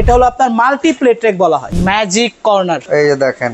এটা হলো আপনার মাল্টি প্লেট রেক বলা হয়, ম্যাজিক কর্নার। এই যে দেখেন,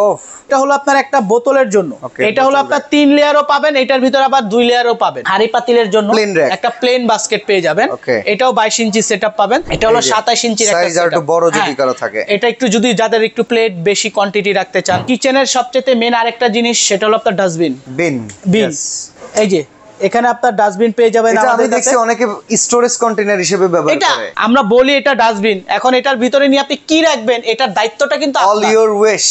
ওফ, এটা হলো আপনার একটা বোতলের জন্য। এটা হলো আপনার 3 লেয়ারও পাবেন, এটার ভিতরে আবার 2 লেয়ারও পাবেন। হাড়ি পাতিলের জন্য একটা প্লেন বাস্কেট পেয়ে যাবেন। এটাও 22 ইঞ্চি সেটআপ পাবেন। এটা হলো 27 ইঞ্চির একটা সাইজ, আর একটু বড় যদি কারো থাকে। এটা একটু যদি যাদের একটু প্লেট বেশি কোয়ান্টিটি রাখতে চান। কিচেনের সবচেয়ে মেন আরেকটা জিনিস, সেটা হলো আপনার ডাস্টবিন। বিন এই যে এখানে আপনার ডাস্টবিন পেয়ে যাবেন। এটা আমি দেখছি অনেকে স্টোরেজ কন্টেইনার হিসেবে ব্যবহার করে। আমরা বলি এটা ডাস্টবিন, এখন এটার ভিতরে নিয়ে আপনি কি রাখবেন এটার দায়িত্বটা কিন্তু অল ইওর উইশ।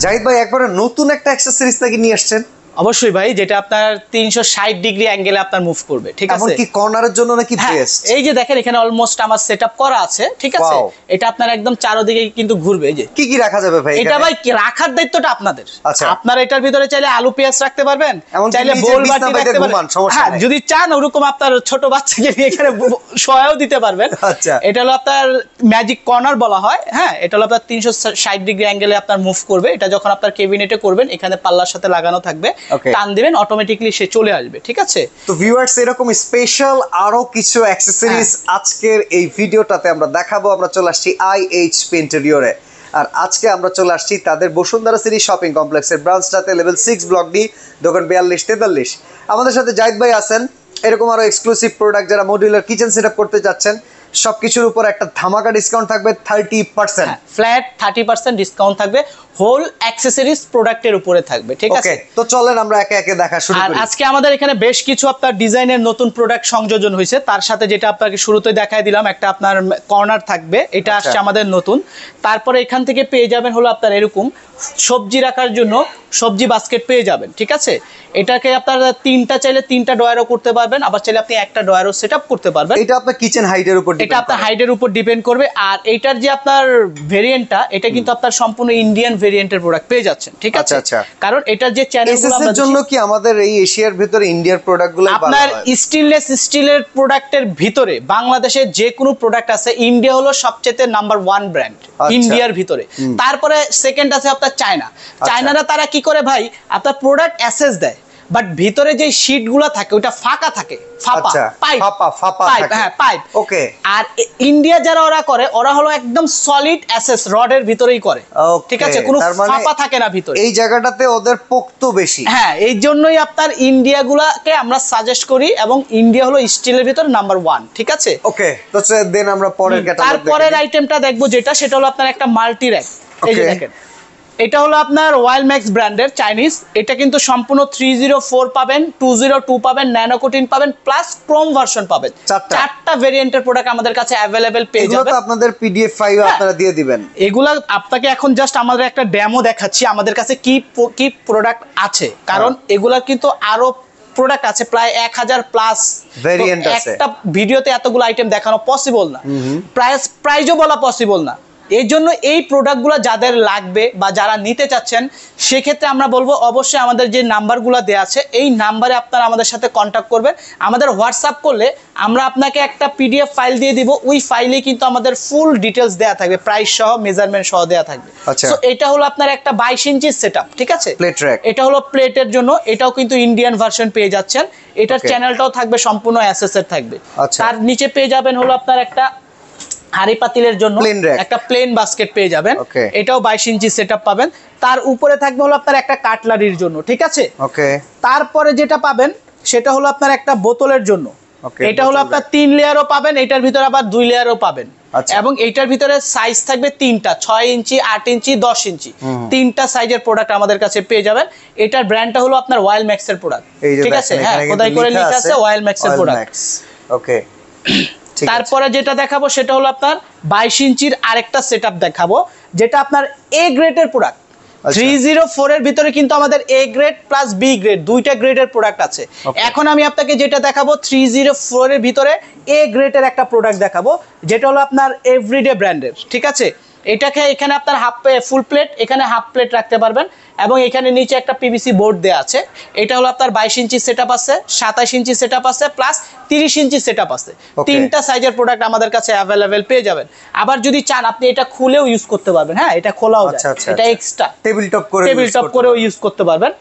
জাহিদ ভাই, একবারে নতুন একটা অ্যাকসেসরিজ নাকি নিয়ে আসছেন? অবশ্যই ভাই, যেটা আপনার 360 ডিগ্রি অ্যাঙ্গেলে আপনার মুভ করবে, ঠিক আছে? এমনকি কর্নারের জন্য নাকি বেস্ট। এই যে দেখেন এখানে অলমোস্ট আমার সেটআপ করা আছে, ঠিক আছে? এটা আপনার একদম চারদিকে কিন্তু ঘুরবে। এই যে কি কি রাখা যাবে ভাই? এটা ভাই কি রাখার দায়িত্বটা আপনাদের। আপনারা এটার ভিতরে চাইলে আলু পেঁয়াজ রাখতে পারবেন, চাইলে বোল বাটি রাখতে পারবেন। হ্যাঁ, যদি চান ওরকম আপনার ছোট বাচ্চাকে নিয়ে এখানে শোয়াও দিতে পারবেন। আচ্ছা, এটা হলো আপনার ম্যাজিক কর্নার বলা হয়। হ্যাঁ, এটা হলো আপনার 360 ডিগ্রি অ্যাঙ্গেলে আপনার মুভ করবে। এটা যখন আপনার কেবিনেটে করবেন, এখানে পাল্লার সাথে লাগানো থাকবে, টান দিবেন অটোমেটিক্যালি সে চলে আসবে, ঠিক আছে? তো ভিউয়ার্স, এরকম স্পেশাল আরো কিছু অ্যাকসেসরিজ আজকের এই ভিডিওটাতে আমরা দেখাবো। আমরা চলে আসছি IHP ইন্টেরিয়রে, আর আজকে আমরা চলে আসছি তাদের বসুন্ধরা সিটি শপিং কমপ্লেক্সের ব্রাঞ্চটাতে, লেভেল 6 ব্লক ডি, দোকান 4243। আমাদের সাথে জাহিদ ভাই আছেন। এরকম আরো এক্সক্লুসিভ প্রোডাক্ট যারা মডিউলার কিচেন সেটআপ করতে যাচ্ছেন, সবকিছুর উপর একটা ধামাকা ডিসকাউন্ট থাকবে 30%। ফ্ল্যাট 30% ডিসকাউন্ট থাকবে, হোল অ্যাকসেসরিজ প্রোডাক্টের উপরে থাকবে, ঠিক আছে? তো চলেন আমরা একে একে দেখা শুরু করি। আর আজকে আমাদের এখানে বেশ কিছু আপনার ডিজাইনের নতুন প্রোডাক্ট সংযোজন হয়েছে। তার সাথে যেটা আপনাকে শুরুতে দেখাই দিলাম, একটা আপনার কর্নার থাকবে, এটা আসছে আমাদের নতুন। তারপরে এখান থেকে পেয়ে যাবেন হলো আপনার এরকম সবজি রাখার জন্য সবজি বাস্কেট পেয়ে যাবেন, ঠিক আছে? এটাকে আপনারা তিনটা চাইলে তিনটা ড্রয়ারও করতে পারবেন, আবার চাইলে আপনি একটা ড্রয়ারও সেটআপ করতে পারবেন। এটা আপনার কিচেন হাইটের উপর, এটা আপনার হাইটের উপর ডিপেন্ড করবে। আর এটার যে আপনার ভেরিয়েন্টটা, এটা কিন্তু আপনার সম্পূর্ণ ইন্ডিয়ান ভেরিয়েন্টের প্রোডাক্ট পেয়ে যাচ্ছেন, ঠিক আছে? কারণ এটার যে চ্যানেলগুলো এর জন্য কি আমাদের এই এশিয়ার ভিতরে ইন্ডিয়ার প্রোডাক্টগুলো আপনার স্টেনলেস স্টিলের প্রোডাক্টের ভিতরে বাংলাদেশের যে কোনো প্রোডাক্ট আছে, ইন্ডিয়া হলো সবচেয়ে নাম্বার 1 ব্র্যান্ড ইন্ডিয়ার ভিতরে। তারপরে সেকেন্ড আছে আপনার চায়না। চায়নারা তারা কি করে ভাই, আপনার প্রোডাক্ট অ্যাসেস দেয়, বাট ভিতরে যে শীটগুলো থাকে ওটা ফাঁকা থাকে, পাইপ। ওকে। আর ইন্ডিয়া যারা ওরা করে, ওরা হলো একদম সলিড অ্যাসেস রডের ভিতরেই করে, ঠিক আছে? কোনো ফাঁপা থাকে না ভিতরে, এই জায়গাটাতে ওদের পোক্ত বেশি। হ্যাঁ, এই জন্যই আপনার ইন্ডিয়া গুলাকে আমরা সাজেস্ট করি, এবং ইন্ডিয়া হলো স্টিলের ভিতরে নাম্বার 1, ঠিক আছে? ওকে, তো দেন আমরা পরের ক্যাটাগরি। তারপরের আইটেমটা দেখবো, যেটা সেটা হলো আপনার একটা মাল্টি র‍্যাক। এই যে দেখেন, এটা হলো আপনার ওয়াইল্ডম্যাক্স ব্র্যান্ডের চাইনিজ। এটা কিন্তু সম্পূর্ণ 304 পাবেন, 202 পাবেন, ন্যানো কোটিন পাবেন, প্লাস ক্রোম ভার্সন পাবেন। চারটা ভেরিয়েন্টের প্রোডাক্ট আমাদের কাছে अवेलेबल পেয়ে যাবেন। এগুলো তো আপনাদের PDF ফাইল আপনারা দিয়ে দিবেন। এগুলা আপনাকে এখন জাস্ট আমাদের একটা ডেমো দেখাচ্ছি আমাদের কাছে কি কি প্রোডাক্ট আছে, কারণ এগুলা কিন্তু আরো প্রোডাক্ট আছে, প্রায় 1000 প্লাস ভেরিয়েন্ট আছে। একটা ভিডিওতে এতগুলো আইটেম দেখানো পসিবল না, প্রাইসও বলা পসিবল না। এই জন্য এই প্রোডাক্টগুলো যাদের লাগবে বা যারা নিতে চাচ্ছেন, সেক্ষেত্রে আমরা বলবো অবশ্যই আমাদের যে নাম্বারগুলো দেওয়া আছে, এই নাম্বারে আপনারা আমাদের সাথে কন্ট্যাক্ট করবেন। আমাদের হোয়াটসঅ্যাপ করলে আমরা আপনাকে একটা PDF ফাইল দিয়ে দিব। ওই ফাইলে কিন্তু আমাদের ফুল ডিটেলস দেওয়া থাকবে, প্রাইস সহ, মেজারমেন্ট সহ দেওয়া থাকবে। তো এটা হলো আপনার একটা 22 ইঞ্চির সেটআপ, ঠিক আছে? এটা হলো প্লেটের জন্য, এটাও কিন্তু ইন্ডিয়ান ভার্সন পেয়ে যাচ্ছেন। এটার চ্যানেলটাও থাকবে সম্পূর্ণ অ্যাসেসের থাকবে। তার নিচে পেয়ে যাবেন হলো আপনার একটা হাড়ি পাতিলের জন্য একটা প্লেন বাস্কেট পেয়ে যাবেন। এটাও 22 ইঞ্চি সেটআপ পাবেন। তার উপরে থাকবে হলো আপনার একটা কাটলারির জন্য, ঠিক আছে? তারপরে যেটা পাবেন সেটা হলো আপনার একটা বোতলের জন্য। এটা হলো আপনার 3 লেয়ারও পাবেন, এটার ভিতরে আবার 2 লেয়ারও পাবেন। এবং এইটার ভিতরে সাইজ থাকবে 3টা, 6 ইঞ্চি, 8 ইঞ্চি, 10 ইঞ্চি, 3টা সাইজের প্রোডাক্ট আমাদের কাছে পেয়ে যাবেন। এটার ব্র্যান্ডটা হলো আপনার ওয়াইল্ডম্যাক্স এর প্রোডাক্ট, ঠিক আছে? হ্যাঁ, খোদাই করে লেখা আছে ওয়াইল্ডম্যাক্স এর প্রোডাক্ট। ওকে। তারপরে যেটা দেখাবো সেটা হলো আপনার 22 ইঞ্চির আরেকটা সেটআপ দেখাবো, যেটা আপনার A গ্রেডের প্রোডাক্ট। 304 এর ভিতরে কিন্তু আমাদের A grade plus B grade দুইটা গ্রেডের প্রোডাক্ট আছে। এখন আমি আপনাকে যেটা দেখাবো 304 এর ভিতরে A গ্রেডের একটা প্রোডাক্ট দেখাবো, যেটা হলো আপনার এভরিডে ব্র্যান্ডের, ঠিক আছে? এটাকে এখানে আপনার ফুল প্লেট, এখানে হাফ প্লেট রাখতে পারবেন, এবং এখানে নিচে একটা PVC বোর্ড দেয়া আছে। এটা হলো আপনার 22 ইঞ্চি সেটআপ আছে, 27 ইঞ্চি সেটআপ আছে, প্লাস 30 ইঞ্চি সেটআপ আছে। তিনটা সাইজের প্রোডাক্ট আমাদের কাছে अवेलेबल পেয়ে যাবেন। আবার যদি চান আপনি এটা খুলেও ইউজ করতে পারবেন। হ্যাঁ, এটা খোলাও যায়, এটা এক্সট্রা টেবিল টপ করেও ইউজ করতে পারবেন।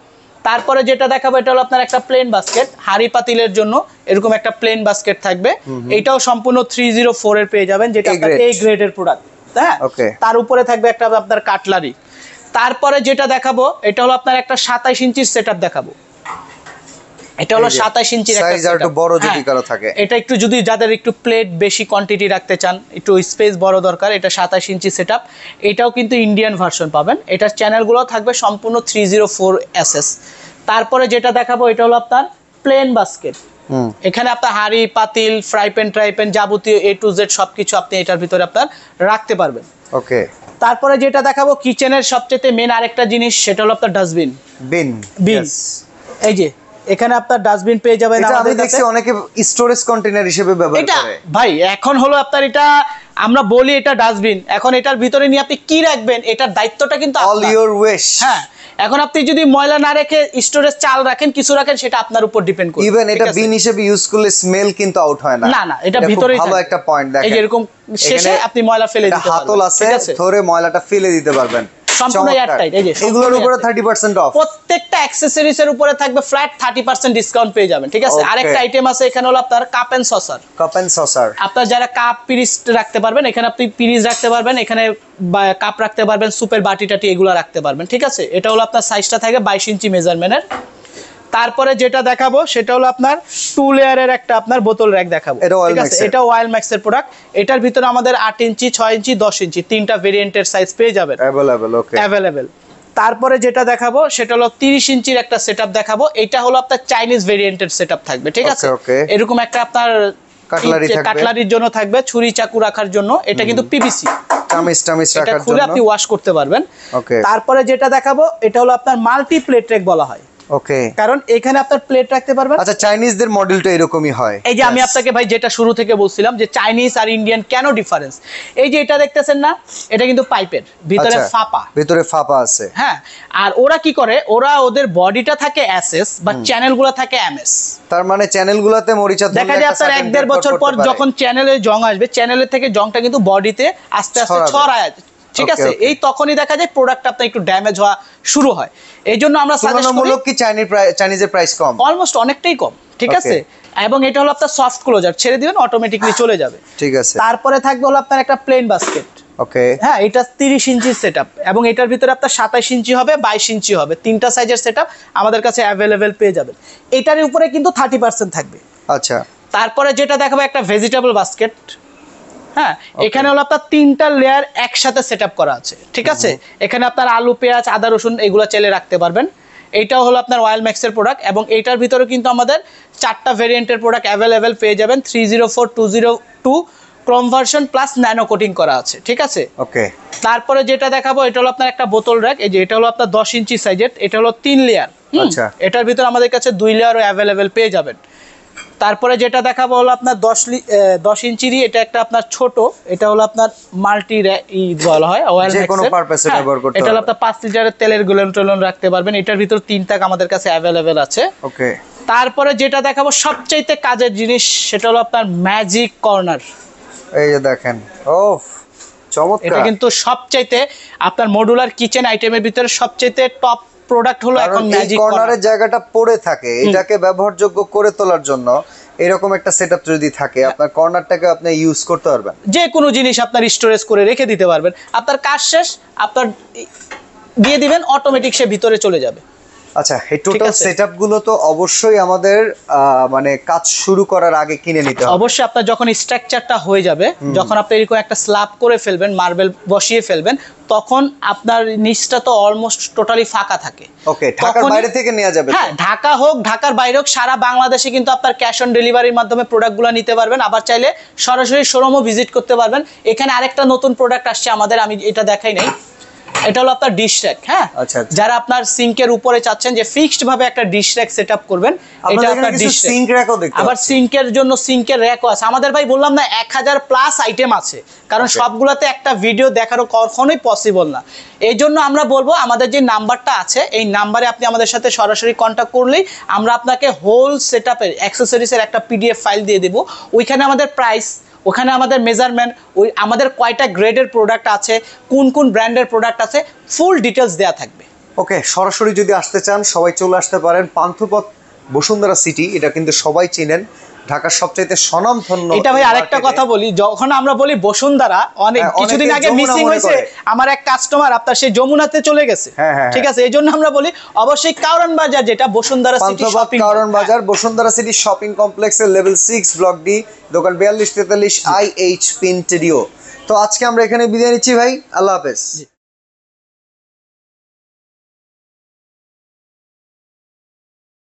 তারপরে যেটা দেখাবো এটা হলো আপনার একটা প্লেন বাস্কেট, হাড়ি পাতিলের জন্য এরকম একটা প্লেন বাস্কেট থাকবে। এটাও সম্পূর্ণ 304 এর পেয়ে যাবেন, যেটা আপনার A গ্রেডের প্রোডাক্ট। হ্যাঁ Okay. তার উপরে থাকবে একটা আপনার কাটলারি। তারপরে যেটা দেখাবো এটা হলো আপনার একটা 27 ইঞ্চির সেটআপ দেখাবো। এটা হলো 27 ইঞ্চির একটা সাইজ আর একটু বড় যদি কারো থাকে, এটা একটু যদি যাদের একটু প্লেট বেশি কোয়ান্টিটি রাখতে চান, একটু স্পেস বড় দরকার, এটা 27 ইঞ্চি সেটআপ। এটাও কিন্তু ইন্ডিয়ান ভার্সন পাবেন। এটার চ্যানেলগুলো থাকবে সম্পূর্ণ 304 এসএস। তারপরে যেটা দেখাবো এটা হলো আপনার প্লেন বাস্কেট। এখানে আপনার হাঁড়ি পাতিল ফ্রাই প্যান ট্রাই প্যান যাবতীয় A to Z সবকিছু আপনি এটার ভিতরে আপনার রাখতে পারবেন। ওকে। তারপরে যেটা দেখাবো কিচেনের সবচেয়ে মেন আরেকটা জিনিস, সেটা হলো আপনার ডাস্টবিন। বিন। এই যে এখানে আপনার ডাস্টবিন পেয়ে যাবেন। এটা আমি দেখছি অনেকে স্টোরেজ কন্টেইনার হিসেবে ব্যবহার এটা করে। ভাই এখন হলো আপনার এটা আমরা বলি এটা ডাস্টবিন, এখন এটার ভিতরে নিয়ে আপনি কি রাখবেন এটার দায়িত্বটা কিন্তু অল আপনার। Your West. হ্যাঁ, এখন আপনি যদি ময়লা না রেখে স্টোরেজ চাল রাখেন কিছু রাখেন সেটা আপনার উপর ডিপেন্ড করে। ইভেন এটা বিন হিসেবে ইউজ করলে স্মেল কিন্তু আউট হয় না। না না, এটা ভিতরেই ভালো একটা পয়েন্ট দেখেন। এই যে এরকম শেষে আপনি ময়লা ফেলে দিতে পারবেন। হাতল আছে, ধরে ময়লাটা ফেলে দিতে পারবেন। সম্পূর্ণ এয়ারটাইট। এই যে এগুলোর উপরে 30% অফ। প্রত্যেকটা অ্যাকসেসরিজ এর উপরে থাকবে ফ্ল্যাট 30% ডিসকাউন্ট পেয়ে যাবেন। ঠিক আছে, আরেকটা আইটেম আছে এখানে হলো আপনার cup and saucer. Cup and saucer আপনার যারা কাপ পিরিজ রাখতে পারবেন, এখানে আপনি পিরিজ রাখতে পারবেন, এখানে কাপ রাখতে পারবেন, সুপের বাটি টাটি এগুলো রাখতে পারবেন। ঠিক আছে, এটা হলো আপনার সাইজটা থাকে 22 ইঞ্চি মেজারমেন্টের। তারপরে যেটা দেখাবো সেটা হলো আপনার 2 লেয়ারের একটা আপনার বোতল র্যাক দেখাবো। ঠিক আছে, এটা ওয়াইল্ড ম্যাক্সের প্রোডাক্ট। এটার ভিতরে আমাদের 8 ইঞ্চি 6 ইঞ্চি 10 ইঞ্চি তিনটা ভেরিয়েন্টের সাইজ পেয়ে যাবেন अवेलेबल। ওকে, অ্যাভেলেবেল। তারপরে যেটা দেখাবো সেটা হলো 30 ইঞ্চির একটা সেটআপ দেখাবো। এটা হলো আপনার চাইনিজ ভেরিয়েন্টের সেটআপ থাকবে। ঠিক আছে, এরকম একটা আপনার কাটলারির জন্য থাকবে, ছুরি চাকু রাখার জন্য। এটা কিন্তু পিভিসি, চামিচ রাখার জন্য, খুলে আপনি ওয়াশ করতে পারবেন। ওকে। তারপরে যেটা দেখাবো এটা হলো আপনার মাল্টি প্লেট রেক বলা হয়। ওকে, কারণ এখানে আপনার প্লেট রাখতে পারবেন। আচ্ছা, চাইনিজদের মডেলটা এরকমই হয়। এই যে আমি আপনাকে ভাই যেটা শুরু থেকে বলছিলাম যে চাইনিজ আর ইন্ডিয়ান কেন ডিফারেন্স, এই যে এটা দেখতেছেন না, এটা কিন্তু পাইপের ভিতরে ফাঁপা, ভিতরে ফাঁপা আছে। হ্যাঁ, আর ওরা কি করে, ওরা ওদের বডিটা থাকে এসএস বা চ্যানেলগুলো থাকে এমএস। তার মানে চ্যানেলগুলোতে মরিচা দেখা যায় আপনার 1-1.5 বছর পর যখন চ্যানেলে জং আসবে, চ্যানেলের থেকে জংটা কিন্তু বডিতে আস্তে আস্তে ছড়ায়। ঠিক আছে, এই তখনই দেখা যায় প্রোডাক্ট আপনার একটু ড্যামেজ হওয়া শুরু হয়। এই জন্য আমরা সাজেস্ট করি, কি চাইনিজের প্রাইস কম, অলমোস্ট অনেকটাই কম। ঠিক আছে, এবং এটা হলো আপনার সফট ক্লোজার, ছেড়ে দিবেন অটোমেটিক্যালি চলে যাবে। ঠিক আছে। তারপরে থাকবে হলো আপনার একটা প্লেন বাস্কেট। ওকে, হ্যাঁ, এটা 30 ইঞ্চির সেটআপ এবং এটার ভিতরে আপনার 27 ইঞ্চি হবে 22 ইঞ্চি হবে, তিনটা সাইজের সেটআপ আমাদের কাছে অ্যাভেলেবেল পেয়ে যাবেন। এটার উপরে কিন্তু 30% থাকবে। আচ্ছা, তারপরে যেটা দেখাবো একটা ভেজিটেবল বাস্কেট। হ্যাঁ, এখানে হলো আপনার 3টা লেয়ার একসাথে সেটআপ করা আছে। ঠিক আছে, এখানে আপনার আলু পেঁয়াজ আদা রসুন এগুলো চেলে রাখতে পারবেন। এইটাও হলো আপনার ওয়াইল্ড ম্যাক্সের প্রোডাক্ট এবং এইটার ভিতরে কিন্তু আমাদের 4টা ভেরিয়েন্টের প্রোডাক্ট অ্যাভেলেবেল পেয়ে যাবেন। 304, 202 Chrome version plus nano coating করা আছে। ঠিক আছে, ওকে। তারপরে যেটা দেখাবো এটা হলো আপনার একটা বোতল র্যাক। এই যে এটা হলো আপনার 10 ইঞ্চি সাইজের, এটা হলো 3 লেয়ার। আচ্ছা, এটার ভিতরে আমাদের কাছে 2 লেয়ারও অ্যাভেলেবেল পেয়ে যাবেন। তারপরে যেটা দেখাবো হলো আপনার 10 ইঞ্চিরই, এটা একটা আপনার ছোট, এটা হলো আপনার মাল্টি বলা হয়, যে কোনো পারপাসে ব্যবহার করতে পারবেন। এটা হলো আপনার 5 লিটারের তেলের গোলন টোলন রাখতে পারবেন। এটার ভিতর 3টা আমাদের কাছে অ্যাভেলেবেল আছে। ওকে। তারপরে যেটা দেখাবো সবচাইতে কাজের জিনিস সেটা হলো আপনার ম্যাজিক কর্নার। এই যে দেখেন, ওফ চমৎকার। এটা কিন্তু সবচাইতে আপনার মডুলার কিচেন আইটেমের ভিতরে সবচাইতে টপ প্রোডাক্ট হলো এখন ম্যাজিক কর্নারের জায়গাটা পড়ে থাকে, এটাকে ব্যবহারযোগ্য করে তোলার জন্য এরকম একটা সেটআপ যদি থাকে, আপনার কর্নারটাকে আপনি ইউজ করতে পারবেন, যে কোনো জিনিস আপনার স্টোরেজ করে রেখে দিতে পারবেন। আপনার কাজ শেষ, আপনার দিয়ে দিবেন, অটোমেটিক সে ভিতরে চলে যাবে। আচ্ছা, এই টোটাল সেটআপ গুলো তো অবশ্যই আমাদের মানে কাজ শুরু করার আগে কিনে নিতে হবে। অবশ্যই আপনার যখন স্ট্রাকচারটা হয়ে যাবে, যখন আপনি এরকম একটা স্ল্যাব করে ফেলবেন, মার্বেল বসিয়ে ফেলবেন, তখন আপনার নিচটা তো অলমোস্ট টোটালি ফাঁকা থাকে। ওকে, ঢাকার বাইরে থেকে নেওয়া যাবে? হ্যাঁ, ঢাকা হোক ঢাকার বাইরে হোক, সারা বাংলাদেশে কিন্তু আপনার ক্যাশ অন ডেলিভারির মাধ্যমে প্রোডাক্টগুলো নিতে পারবেন। আবার চাইলে সরাসরি শোরুমও ভিজিট করতে পারবেন। এখানে আরেকটা নতুন প্রোডাক্ট আসছে আমাদের, আমি এটা দেখাই নাই, এটা হলো আপনার ডিশ র্যাক। হ্যাঁ, যারা আপনার সিঙ্কের উপরে চাচ্ছেন যে ফিক্সড ভাবে একটা ডিশ র্যাক সেটআপ করবেন, এটা আপনার ডিশ সিঙ্ক র্যাকও দেখতে, আবার সিঙ্কের জন্য সিঙ্কের র্যাকও আছে আমাদের। ভাই বললাম না 1000 প্লাস আইটেম আছে, কারণ সবগুলোতে একটা ভিডিও দেখারও কখনোই পসিবল না। এই জন্য আমরা বলবো আমাদের যে নাম্বারটা আছে, এই নাম্বারে আপনি আমাদের সাথে সরাসরি কন্ট্যাক্ট করলেই আমরা আপনাকে হোল সেটআপের অ্যাক্সেসরিজের একটা পিডিএফ ফাইল দিয়ে দেবো। ওইখানে আমাদের প্রাইস, ওখানে আমাদের মেজারমেন্ট, ওই আমাদের কয়টা গ্রেডের প্রোডাক্ট আছে, কোন কোন ব্র্যান্ডের প্রোডাক্ট আছে, ফুল ডিটেলস দেওয়া থাকবে। ওকে, সরাসরি যদি আসতে চান সবাই চলে আসতে পারেন। পান্থপথ বসুন্ধরা সিটি, এটা কিন্তু সবাই চিনেন। ঢাকার সবচাইতে স্বনামধন্য। এটা ভাই আরেকটা কথা বলি, যখন আমরা বলি বসুন্ধরা, অনেক কিছুদিন আগে মিসিং হয়েছে আমার এক কাস্টমার, আপনার সেই যমুনাতে চলে গেছে। ঠিক আছে, এই জন্য আমরা বলি অবশ্যই কারওয়ান বাজার, যেটা বসুন্ধরা সিটি শপিং, কারওয়ান বাজার বসুন্ধরা সিটি শপিং কমপ্লেক্সের লেভেল 6 ব্লক ডি, দোকান 4243 IH পেইন্টেরিও। তো আজকে আমরা এখানে বিদায় নিচ্ছি ভাই, আল্লাহ হাফেজ।